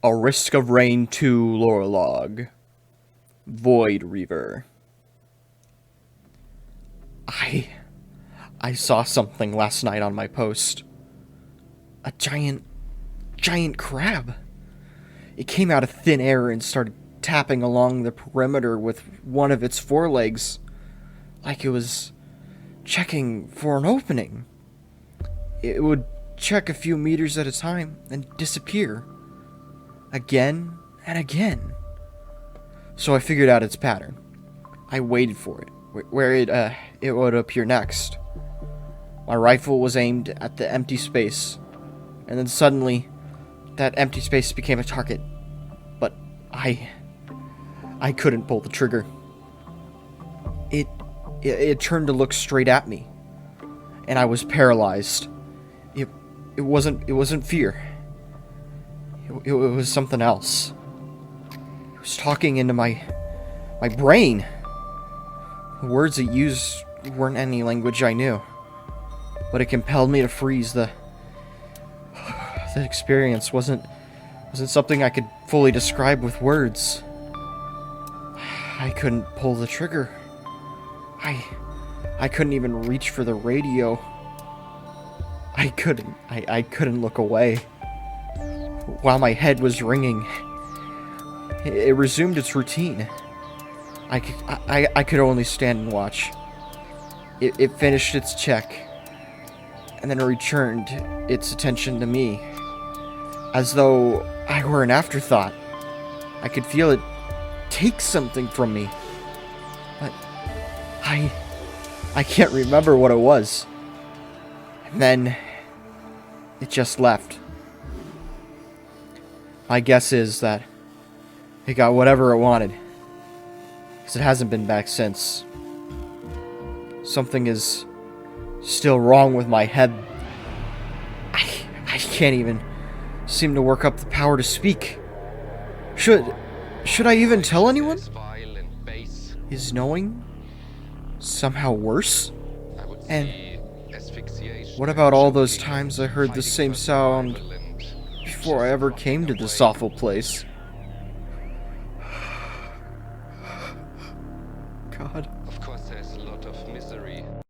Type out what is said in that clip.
A Risk of Rain 2 lore log. Void Reaver. I saw something last night on my post. A giant crab. It came out of thin air and started tapping along the perimeter with one of its forelegs, like it was checking for an opening. It would check a few meters at a time and disappear. Again and again. So I figured out its pattern. I waited for it, where it would appear next. My rifle was aimed at the empty space, and then suddenly, that empty space became a target. But I couldn't pull the trigger. It turned to look straight at me, and I was paralyzed. It wasn't fear. It was something else. It was talking into my brain. The words it used weren't any language I knew, but it compelled me to freeze. The experience wasn't something I could fully describe with words. I couldn't pull the trigger. I couldn't even reach for the radio. I couldn't look away. While my head was ringing, it resumed its routine. I could only stand and watch. It finished its check, and then returned its attention to me, as though I were an afterthought. I could feel it take something from me, but I can't remember what it was. And then it just left. My guess is that it got whatever it wanted, because it hasn't been back since. Something is still wrong with my head. I can't even seem to work up the power to speak. Should I even tell anyone? Is knowing somehow worse? And what about all those times I heard the same sound before I ever came to this awful place?